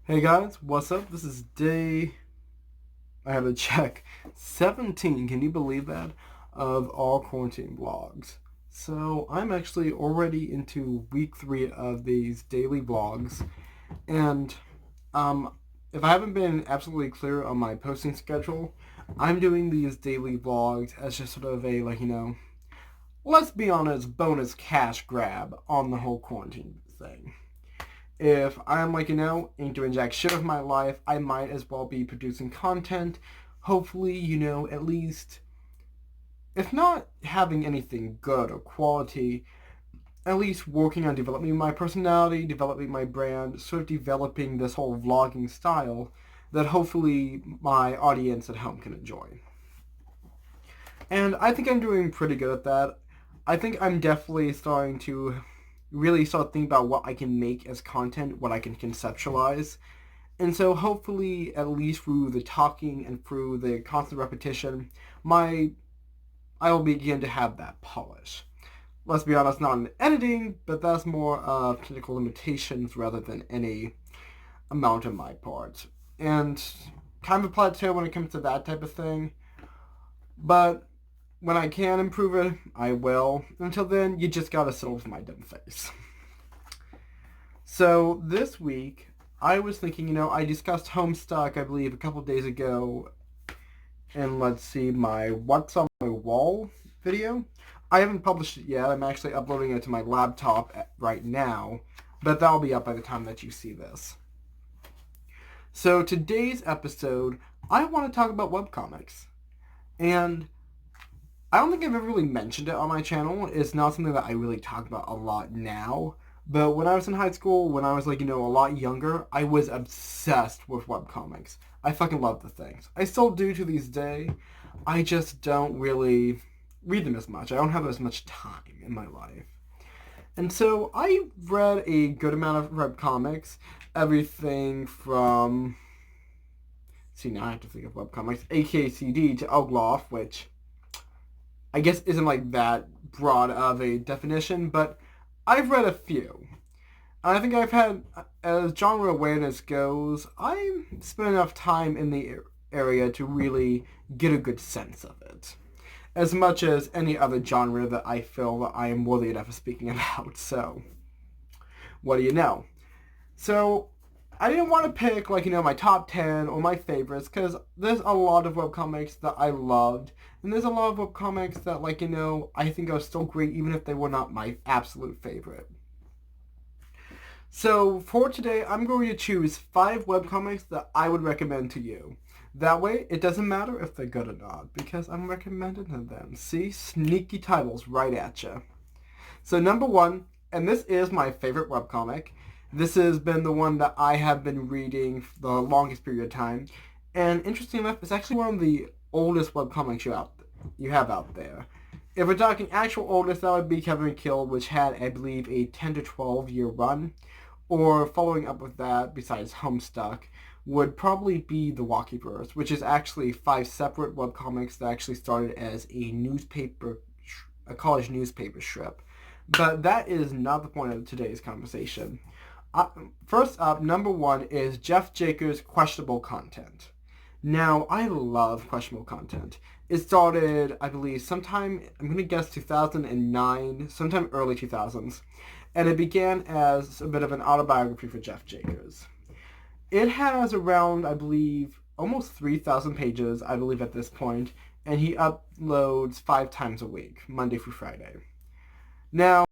Hey guys, what's up? This is I have to check, 17, can you believe that? Of all quarantine vlogs. So I'm actually already into week 3 of these daily vlogs, and um, if I haven't been absolutely clear on my posting schedule, I'm doing these daily vlogs as just sort of a, let's be honest, bonus cash grab on the whole quarantine thing. If I'm ain't doing jack shit of my life, I might as well be producing content. Hopefully, at least, if not having anything good or quality, at least working on developing my personality, developing my brand, sort of developing this whole vlogging style that hopefully my audience at home can enjoy. And I think I'm doing pretty good at that. I think I'm definitely starting to really start thinking about what I can make as content, what I can conceptualize. And so hopefully, at least through the talking and through the constant repetition, I will begin to have that polish. Let's be honest, not in editing, but that's more of technical limitations rather than any amount on my part. And kind of a plateau when it comes to that type of thing. But when I can improve it, I will. Until then, you just gotta settle with my dumb face. So this week, I was thinking, I discussed Homestuck, I believe, a couple days ago, and let's see, my What's on My Wall video. I haven't published it yet. I'm actually uploading it to my laptop right now, but that'll be up by the time that you see this. So today's episode, I want to talk about webcomics. And I don't think I've ever really mentioned it on my channel. It's not something that I really talk about a lot now. But when I was in high school, when I was a lot younger, I was obsessed with webcomics. I fucking love the things. I still do to this day. I just don't really read them as much. I don't have as much time in my life. And so I read a good amount of webcomics. Everything from... See, now I have to think of webcomics. AKCD to Ogloff, which I guess isn't that broad of a definition, but I've read a few. I think I've had, as genre awareness goes, I spent enough time in the area to really get a good sense of it. As much as any other genre that I feel that I am worthy enough of speaking about, so what do you know? So I didn't want to pick my top 10 or my favorites because there's a lot of webcomics that I loved, and there's a lot of webcomics that I think are still great even if they were not my absolute favorite. So for today, I'm going to choose 5 webcomics that I would recommend to you. That way, it doesn't matter if they're good or not, because I'm recommending them. See? Sneaky titles right at you. So number 1, and this is my favorite webcomic. This has been the one that I have been reading for the longest period of time. And interesting enough, it's actually one of the oldest webcomics you have out there. If we're talking actual oldest, that would be Kevin Kill, which had, I believe, a 10 to 12 year run. Or following up with that, besides Homestuck, would probably be The Walkieverse, which is actually 5 separate webcomics that actually started as a college newspaper strip. But that is not the point of today's conversation. First up, number 1 is Jeff Jaker's Questionable Content. Now, I love questionable content. It started, I believe, sometime, I'm going to guess 2009, sometime early 2000s. And it began as a bit of an autobiography for Jeff Jakers. It has around, I believe, almost 3,000 pages, I believe, at this point, and he uploads 5 times a week, Monday through Friday. Now,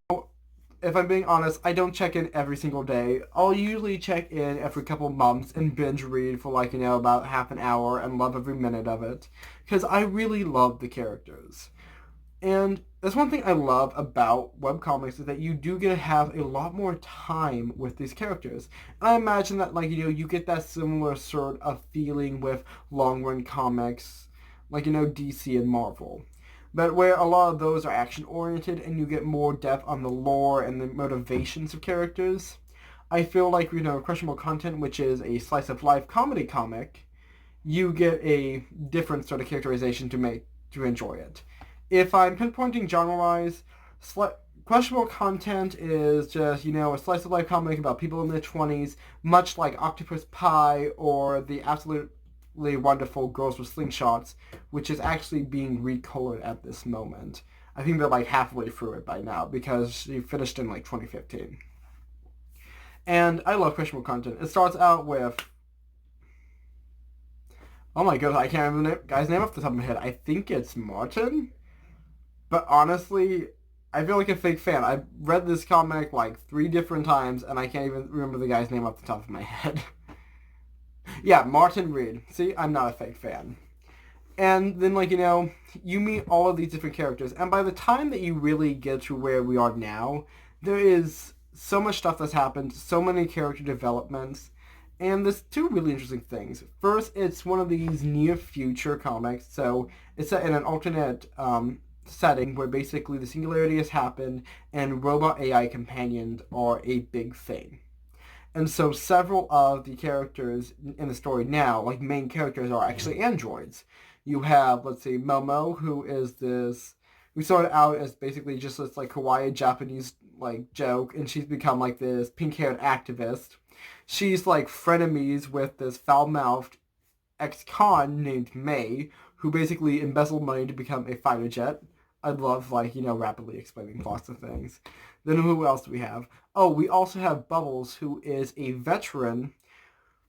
if I'm being honest, I don't check in every single day. I'll usually check in every couple months and binge read for about half an hour and love every minute of it, because I really love the characters. And that's one thing I love about webcomics is that you do get to have a lot more time with these characters. And I imagine that you get that similar sort of feeling with long-run comics DC and Marvel. But where a lot of those are action-oriented and you get more depth on the lore and the motivations of characters, I feel Questionable Content, which is a slice-of-life comedy comic, you get a different sort of characterization to enjoy it. If I'm pinpointing genre-wise, Questionable content is just, a slice of life comic about people in their 20s, much like Octopus Pie or the absolutely wonderful Girls with Slingshots, which is actually being recolored at this moment. I think they're like halfway through it by now because she finished in like 2015. And I love questionable content. It starts out with, oh my god, I can't remember the guy's name off the top of my head. I think it's Martin. But honestly, I feel like a fake fan. I've read this comic like 3 different times, and I can't even remember the guy's name off the top of my head. Yeah, Martin Reed. See, I'm not a fake fan. And then, you meet all of these different characters, and by the time that you really get to where we are now, there is so much stuff that's happened, so many character developments, and there's 2 really interesting things. First, it's one of these near future comics, so it's set in an alternate setting where basically the singularity has happened and robot AI companions are a big thing. And so several of the characters in the story now, like main characters, are actually androids. You have, let's see, Momo, who is this, we started out as basically just this like kawaii Japanese like joke, and she's become like this pink-haired activist. She's like frenemies with this foul-mouthed ex-con named May, who basically embezzled money to become a fighter jet. I love, rapidly explaining lots of things. Then who else do we have? Oh, we also have Bubbles, who is a veteran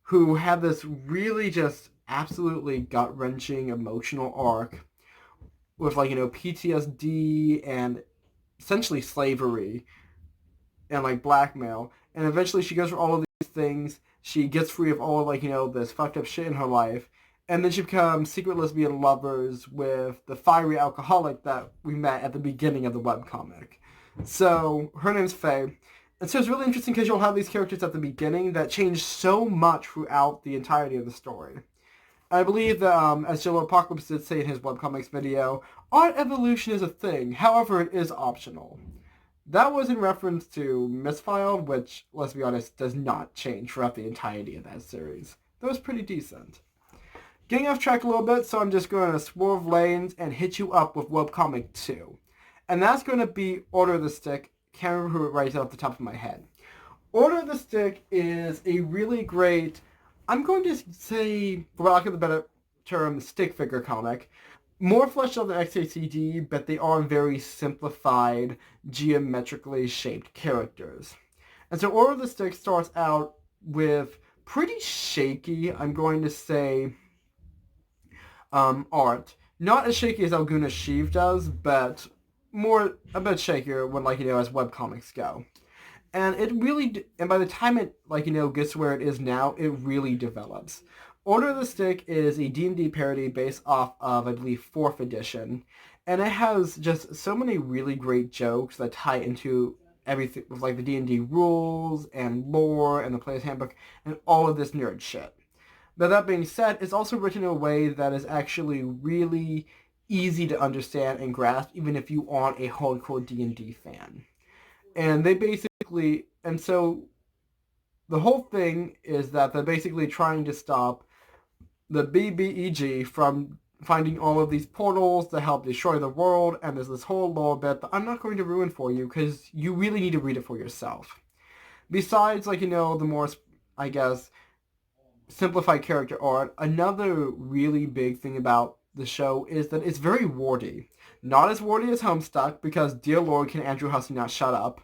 who had this really just absolutely gut-wrenching emotional arc with, PTSD and essentially slavery and, blackmail. And eventually she goes through all of these things. She gets free of all of, this fucked up shit in her life. And then she becomes secret lesbian lovers with the fiery alcoholic that we met at the beginning of the webcomic. So, her name's Faye. And so it's really interesting because you'll have these characters at the beginning that change so much throughout the entirety of the story. I believe that, as Jello Apocalypse did say in his webcomics video, art evolution is a thing, however it is optional. That was in reference to Misfiled, which, let's be honest, does not change throughout the entirety of that series. That was pretty decent. Getting off track a little bit, so I'm just going to swerve lanes and hit you up with webcomic 2. And that's going to be Order of the Stick. Can't remember who it writes off the top of my head. Order of the Stick is a really great, I'm going to say, for lack of a better term, stick figure comic. More fleshed out than XACD, but they are very simplified, geometrically shaped characters. And so Order of the Stick starts out with pretty shaky, I'm going to say, art. Not as shaky as Alguna Sheev does, but a bit shakier when, as webcomics go. And it really, and by the time it, gets to where it is now, it really develops. Order of the Stick is a D&D parody based off of, I believe, 4th edition. And it has just so many really great jokes that tie into everything, with, the D&D rules, and lore, and the player's handbook, and all of this nerd shit. But that being said, it's also written in a way that is actually really easy to understand and grasp, even if you aren't a hardcore D&D fan. And and so the whole thing is that they're basically trying to stop the BBEG from finding all of these portals to help destroy the world, and there's this whole lore bit that I'm not going to ruin for you, because you really need to read it for yourself. Besides, the more, I guess, simplified character art, another really big thing about the show is that it's very wordy. Not as wordy as Homestuck, because dear lord, can Andrew Hussey not shut up.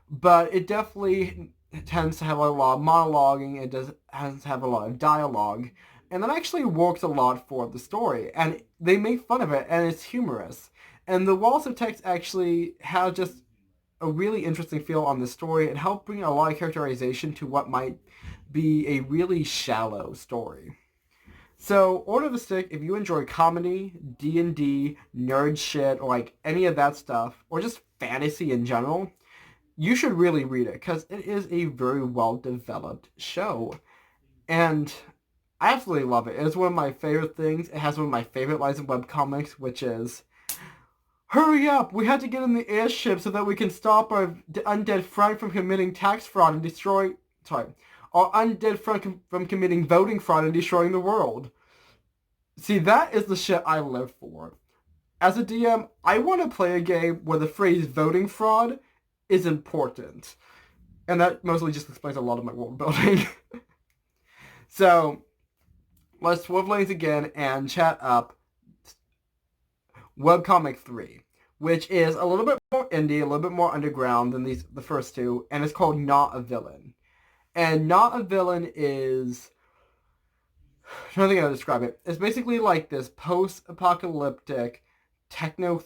But it definitely tends to have a lot of monologuing, it has to have a lot of dialogue, and that actually works a lot for the story. And they make fun of it, and it's humorous. And the walls of text actually have just a really interesting feel on the story and help bring a lot of characterization to what might be a really shallow story. So, Order of the Stick, if you enjoy comedy, D&D, nerd shit, or any of that stuff, or just fantasy in general, you should really read it, because it is a very well-developed show. And I absolutely love it. It is one of my favorite things. It has one of my favorite lines in webcomics, which is, "Hurry up! We had to get in the airship so that we can stop our undead friend from committing tax fraud and destroy... our undead friend from committing voting fraud and destroying the world." See, that is the shit I live for. as a DM, I want to play a game where the phrase voting fraud is important. And that mostly just explains a lot of my world building. So, let's swap lanes again and chat up Webcomic 3, which is a little bit more indie, a little bit more underground than the first two, and it's called Not a Villain. And Not a Villain is... I don't think how to describe it. It's basically like this post-apocalyptic techno...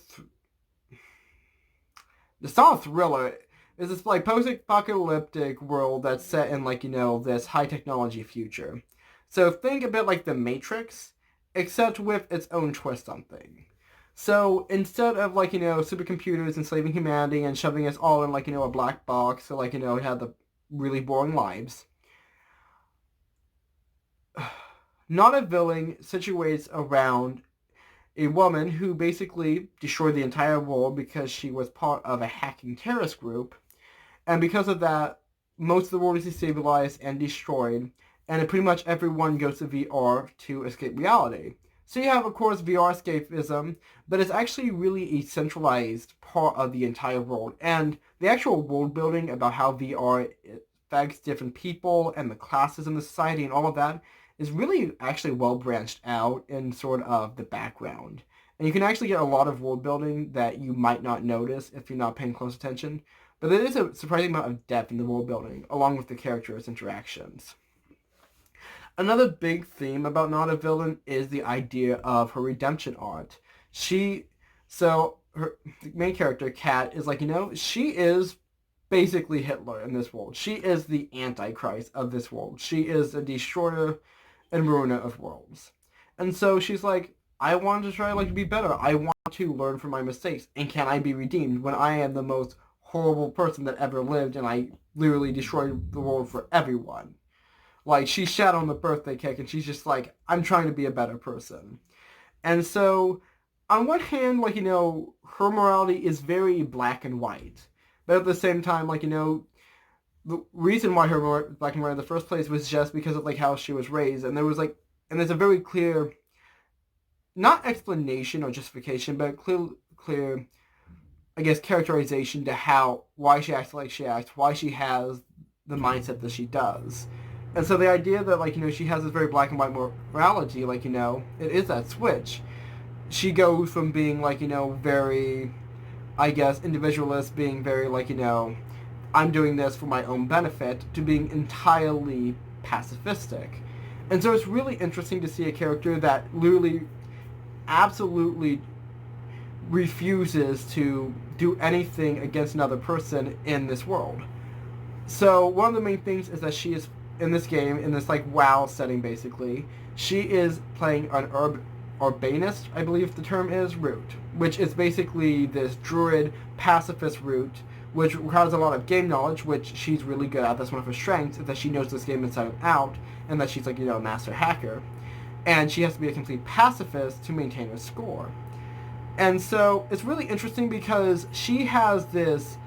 It's not a thriller. It's this like post-apocalyptic world that's set in like, this high-technology future. So think a bit like The Matrix, except with its own twist on things. So instead of like, supercomputers enslaving humanity and shoving us all in like, a black box, so like, had the really boring lives, Not a Villain situates around a woman who basically destroyed the entire world because she was part of a hacking terrorist group. And because of that, most of the world is destabilized and destroyed, and pretty much everyone goes to VR to escape reality. So you have, of course, VR escapism, but it's actually really a centralized part of the entire world. And the actual world building about how VR affects different people and the classes in the society and all of that is really actually well branched out in sort of the background. And you can actually get a lot of world building that you might not notice if you're not paying close attention. But there is a surprising amount of depth in the world building, along with the characters' interactions. Another big theme about Not a Villain is the idea of her redemption arc. Her main character, Kat, is like, she is basically Hitler in this world. She is the Antichrist of this world. She is a destroyer and ruiner of worlds. And so she's like, I want to try to be better. I want to learn from my mistakes. And can I be redeemed when I am the most horrible person that ever lived and I literally destroyed the world for everyone? Like, she shat on the birthday cake and she's just like, I'm trying to be a better person. And so, on one hand, her morality is very black and white. But at the same time, the reason why her was black and white in the first place was just because of, how she was raised. And there's a very clear, not explanation or justification, but clear, I guess, characterization to why she acts like she acts, why she has the mindset that she does. And so the idea that, she has this very black and white morality, it is that switch. She goes from being, very, I guess, individualist, being very, I'm doing this for my own benefit, to being entirely pacifistic. And so it's really interesting to see a character that literally, absolutely refuses to do anything against another person in this world. So one of the main things is that she is, in this game, in this WoW setting basically, she is playing an urbanist, I believe the term is, route, which is basically this druid pacifist route, which requires a lot of game knowledge, which she's really good at. That's one of her strengths, is that she knows this game inside and out, and that she's a master hacker. And she has to be a complete pacifist to maintain her score. And so it's really interesting because she has this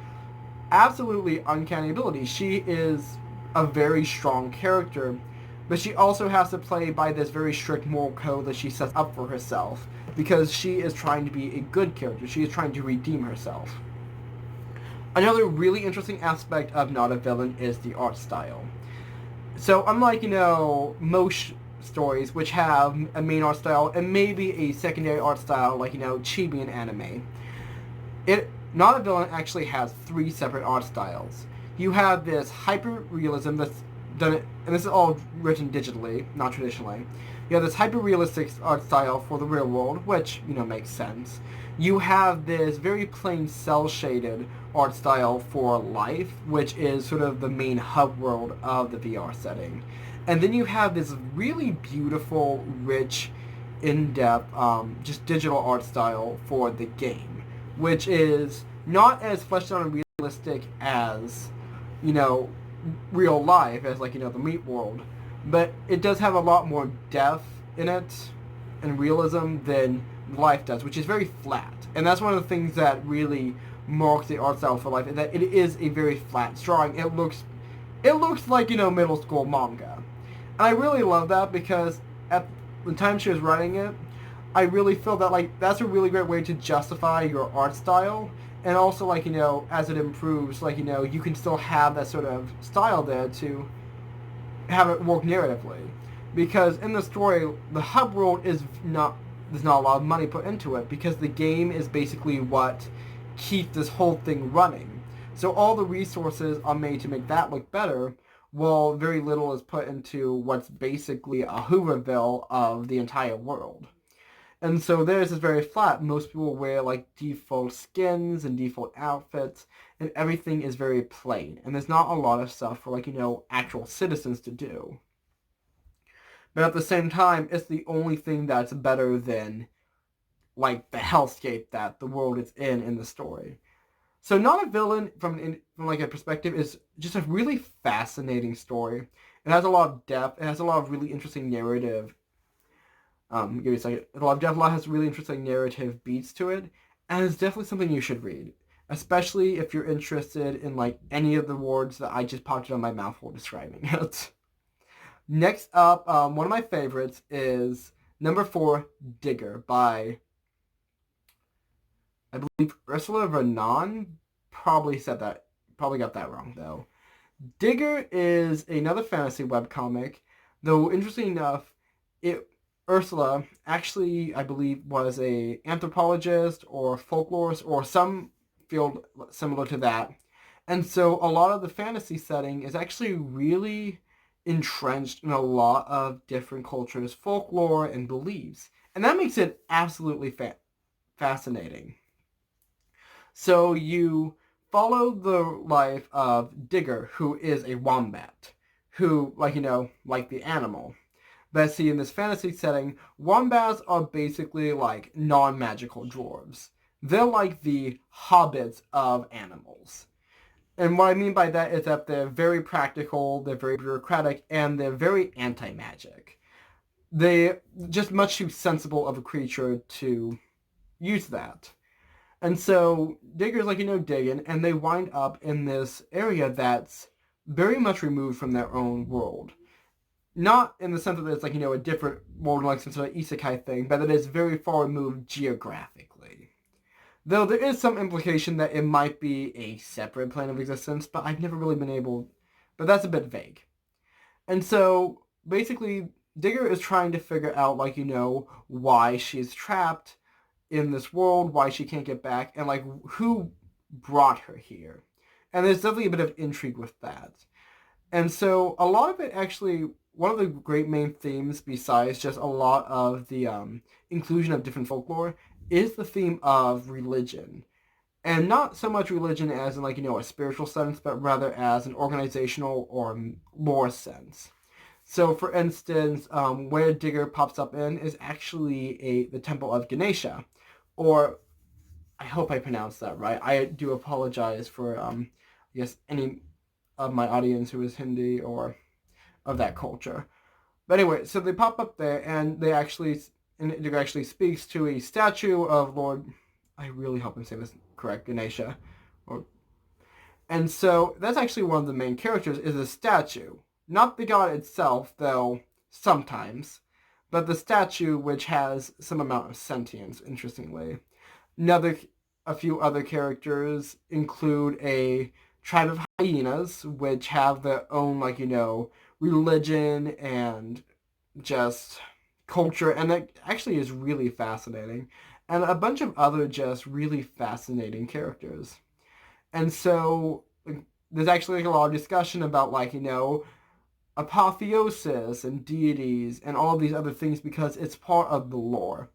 absolutely uncanny ability. She is a very strong character, but she also has to play by this very strict moral code that she sets up for herself, because she is trying to be a good character. She is trying to redeem herself. Another really interesting aspect of Not a Villain is the art style. So unlike, most stories which have a main art style and maybe a secondary art style like, chibi and anime, Not a Villain actually has 3 separate art styles. You have this hyper-realism that's done, and this is all written digitally, not traditionally. You have this hyper-realistic art style for the real world, which, makes sense. You have this very plain cel-shaded art style for life, which is sort of the main hub world of the VR setting. And then you have this really beautiful, rich, in-depth, just digital art style for the game, which is not as fleshed out and realistic as, real life, as the meat world, but it does have a lot more depth in it and realism than life does, which is very flat. And that's one of the things that really marks the art style for life, is that it is a very flat drawing. It looks like, middle school manga. And I really love that, because at the time she was writing it, I really feel that like that's a really great way to justify your art style, and also like as it improves, like you can still have that sort of style there to have it work narratively, because in the story the hub world is not there's not a lot of money put into it because the game is basically what keeps this whole thing running. So all the resources are made to make that look better, while very little is put into what's basically a Hooverville of the entire world. And so theirs is very flat. Most people wear like default skins and default outfits, and everything is very plain. And there's not a lot of stuff for like, actual citizens to do. But at the same time, it's the only thing that's better than like the hellscape that the world is in the story. So not a villain from like a perspective is just a really fascinating story. It has a lot of depth. It has a lot of really interesting narrative. Give me a second. A lot has really interesting narrative beats to it, and it's definitely something you should read, especially if you're interested in like any of the words that I just popped on my mouth while describing it. Next up, one of my favorites is number 4, Digger by I believe Ursula Vernon. Probably got that wrong though. Digger is another fantasy webcomic, though interesting enough, it Ursula actually I believe was a anthropologist or folklorist or some field similar to that. And so a lot of the fantasy setting is actually really entrenched in a lot of different cultures, folklore, and beliefs. And that makes it absolutely fascinating. So you follow the life of Digger, who is a wombat, who, like, like the animal. But see, in this fantasy setting, wombats are basically like non-magical dwarves. They're like the hobbits of animals. And what I mean by that is that they're very practical, they're very bureaucratic, and they're very anti-magic. They're just much too sensible of a creature to use that. And so Digger's like, digging, and they wind up in this area that's very much removed from their own world. Not in the sense that it's like, a different world, like some sort of isekai thing, but that it's very far removed geographically. Though there is some implication that it might be a separate plane of existence, but I've never really been able... But that's a bit vague. And so, basically, Digger is trying to figure out, like, why she's trapped in this world, why she can't get back, and like who brought her here. And there's definitely a bit of intrigue with that. And so a lot of it actually, one of the great main themes, besides just a lot of the inclusion of different folklore, is the theme of religion. And not so much religion as in like, a spiritual sense, but rather as an organizational or lore sense. So, for instance, where Digger pops up in is actually the Temple of Ganesha, or I hope I pronounced that right. I do apologize for, I guess, any of my audience who is Hindi or of that culture. But anyway, so they pop up there, and Digger actually speaks to a statue of Lord. I really hope I'm saying this correct, Ganesha, or and so that's actually one of the main characters is a statue. Not the god itself, though sometimes, but the statue which has some amount of sentience, interestingly. Another, a few other characters include a tribe of hyenas, which have their own, like, religion and just culture, and that actually is really fascinating. And a bunch of other just really fascinating characters. And so there's actually like a lot of discussion about like, apotheosis and deities and all these other things because it's part of the lore.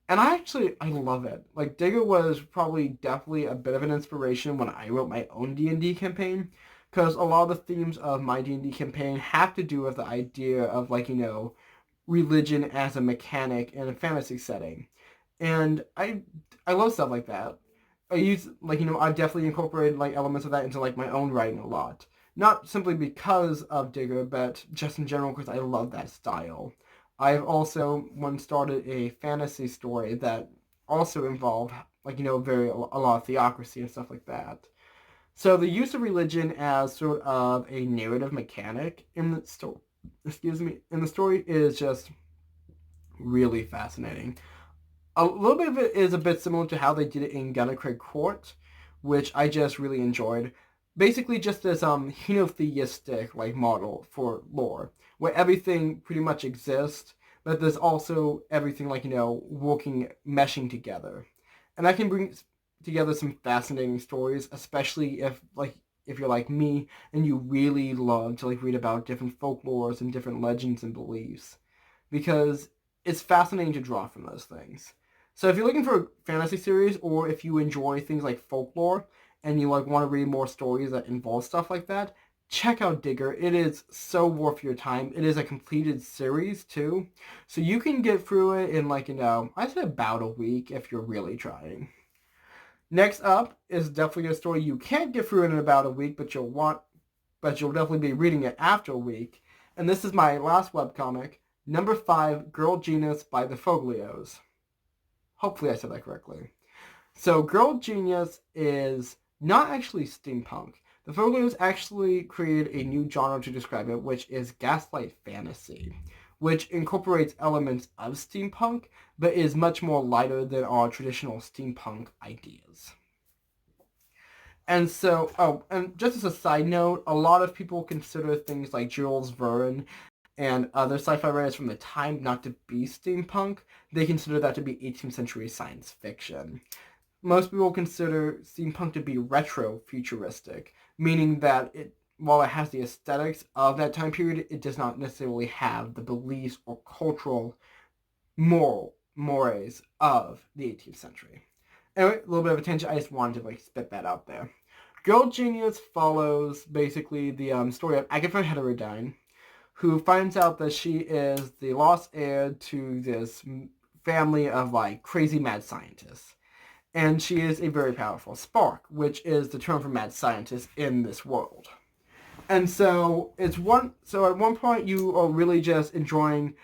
And I love it. Like Digger was probably definitely a bit of an inspiration when I wrote my own D&D campaign because a lot of the themes of my D&D campaign have to do with the idea of like, religion as a mechanic in a fantasy setting. And I love stuff like that. I use like I've definitely incorporated like elements of that into like my own writing a lot. Not simply because of Digger, but just in general because I love that style. I've also once started a fantasy story that also involved like very a lot of theocracy and stuff like that. So the use of religion as sort of a narrative mechanic in the story, in the story is just really fascinating. A little bit of it is a bit similar to how they did it in Gunnercraig Court, which I just really enjoyed. Basically, just this henotheistic like model for lore, where everything pretty much exists, but there's also everything like working, meshing together, and that can bring together some fascinating stories, especially if you're like me and you really love to like read about different folklores and different legends and beliefs, because it's fascinating to draw from those things. So if you're looking for a fantasy series, or if you enjoy things like folklore and you like want to read more stories that involve stuff like that, check out Digger. It is so worth your time. It is a completed series too, so you can get through it in I'd say about a week if you're really trying. Next up is definitely a story you can't get through in about a week, but you'll definitely be reading it after a week. And this is my last webcomic, number 5, Girl Genius by the Foglios. Hopefully I said that correctly. So Girl Genius is not actually steampunk. The Foglios actually created a new genre to describe it, which is gaslight fantasy, which incorporates elements of steampunk, but is much more lighter than our traditional steampunk ideas. And so, and just as a side note, a lot of people consider things like Jules Verne and other sci-fi writers from the time not to be steampunk. They consider that to be 18th century science fiction. Most people consider steampunk to be retro-futuristic, meaning that while it has the aesthetics of that time period, it does not necessarily have the beliefs or cultural mores of the 18th century. Anyway, a little bit of attention. I just wanted to spit that out there. Girl Genius follows basically the story of Agatha Heterodyne, who finds out that she is the lost heir to this family of crazy mad scientists. And she is a very powerful spark, which is the term for mad scientist in this world. And so at one point you are really just enjoying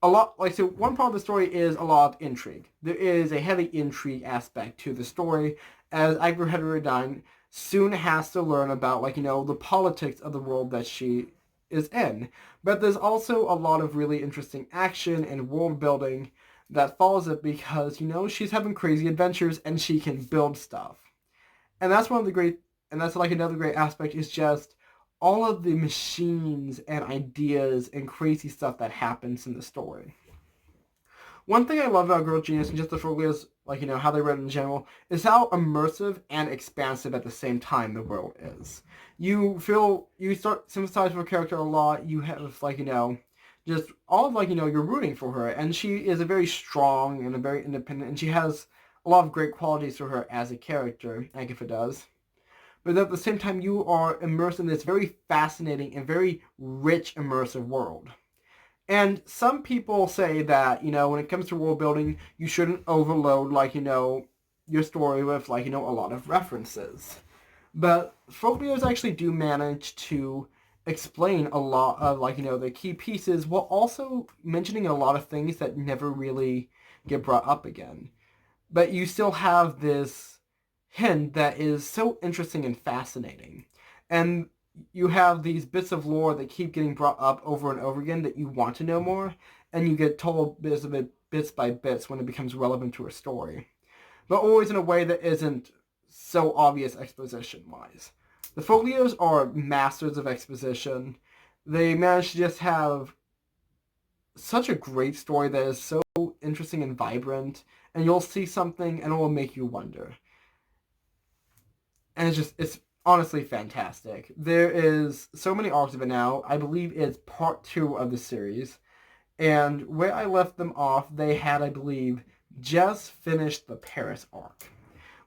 a lot, so one part of the story is a lot of intrigue. There is a heavy intrigue aspect to the story, as Agatha Heterodyne soon has to learn about the politics of the world that she is in. But there's also a lot of really interesting action and world building that follows it, because she's having crazy adventures and she can build stuff. And that's another great aspect, is just all of the machines and ideas and crazy stuff that happens in the story. One thing I love about Girl Genius and just the Foglios, how they read in general, is how immersive and expansive at the same time the world is. You start sympathize with a character a lot. You have just all of you're rooting for her, and she is a very strong and a very independent, and she has a lot of great qualities to her as a character, Agatha does. But at the same time, you are immersed in this very fascinating and very rich immersive world. And some people say that, when it comes to world building, you shouldn't overload, your story with, a lot of references. But Foglios actually do manage to explain a lot of, the key pieces, while also mentioning a lot of things that never really get brought up again. But you still have this hint that is so interesting and fascinating. And you have these bits of lore that keep getting brought up over and over again that you want to know more, and you get told bits by bits when it becomes relevant to a story. But always in a way that isn't so obvious exposition-wise. The Foglios are masters of exposition. They manage to just have such a great story that is so interesting and vibrant, and you'll see something and it will make you wonder. And it's honestly fantastic. There is so many arcs of it now. I believe it's part 2 of the series. And where I left them off, they had, I believe, just finished the Paris arc,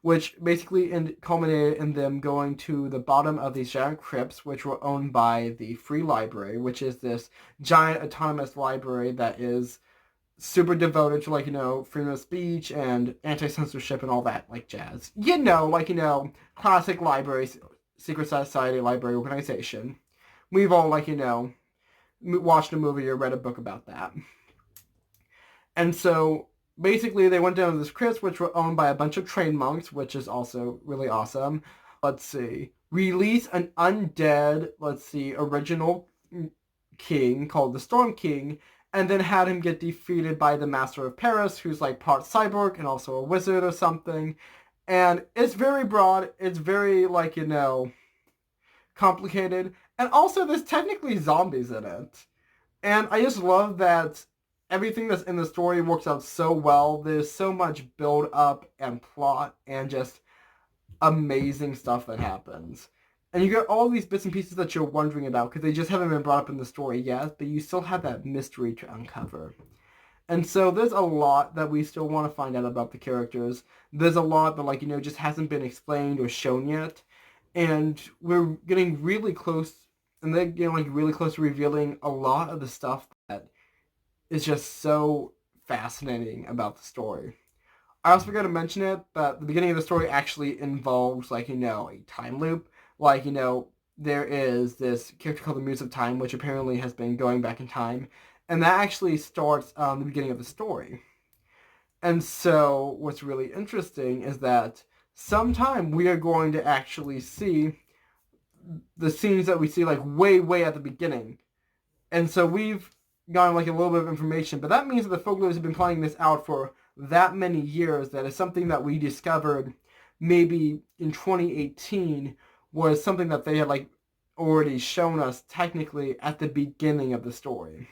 which basically culminated in them going to the bottom of these giant crypts, which were owned by the Free Library, which is this giant autonomous library that is super devoted to freedom of speech and anti-censorship and all that jazz. Classic libraries, secret society library organization. We've all watched a movie or read a book about that. And so basically they went down to this crypt, which were owned by a bunch of trained monks, which is also really awesome. Let's see. Release an undead, original king called the Storm King, and then had him get defeated by the Master of Paris, who's like part cyborg and also a wizard or something. And it's very broad. It's very, like, complicated. And also, there's technically zombies in it. And I just love that everything that's in the story works out so well. There's so much build up and plot and just amazing stuff that happens. And you get all these bits and pieces that you're wondering about because they just haven't been brought up in the story yet, but you still have that mystery to uncover. And so there's a lot that we still want to find out about the characters. There's a lot that, like, just hasn't been explained or shown yet. And we're getting really close, and they're getting, like, really close to revealing a lot of the stuff that is just so fascinating about the story. I also forgot to mention it, but the beginning of the story actually involves, like, a time loop. Like, there is this character called the Muse of Time, which apparently has been going back in time. And that actually starts the beginning of the story. And so what's really interesting is that sometime we are going to actually see the scenes that we see, like, way, way at the beginning. And so we've gotten, like, a little bit of information. But that means that the Foglers have been planning this out for that many years. That is something that we discovered maybe in 2018 was something that they had, like, already shown us technically at the beginning of the story.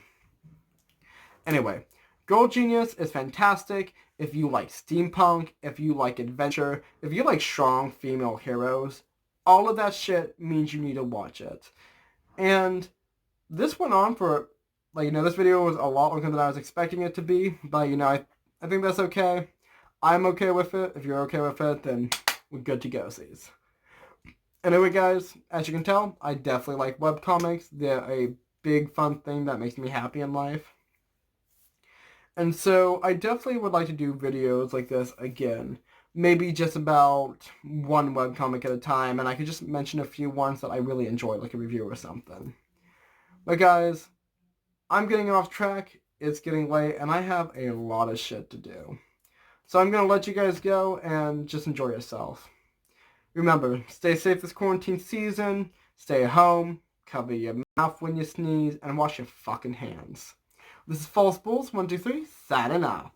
Anyway, Girl Genius is fantastic if you like steampunk, if you like adventure, if you like strong female heroes. All of that shit means you need to watch it. And this went on for, like, this video was a lot longer than I was expecting it to be, but, I think that's okay. I'm okay with it. If you're okay with it, then we're good to go, sis. Anyway, guys, as you can tell, I definitely like webcomics. They're a big, fun thing that makes me happy in life. And so I definitely would like to do videos like this again. Maybe just about one webcomic at a time, and I could just mention a few ones that I really enjoy, like a review or something. But guys, I'm getting off track. It's getting late, and I have a lot of shit to do. So I'm going to let you guys go and just enjoy yourself. Remember, stay safe this quarantine season, stay at home, cover your mouth when you sneeze, and wash your fucking hands. This is False Bulls 123, signing off.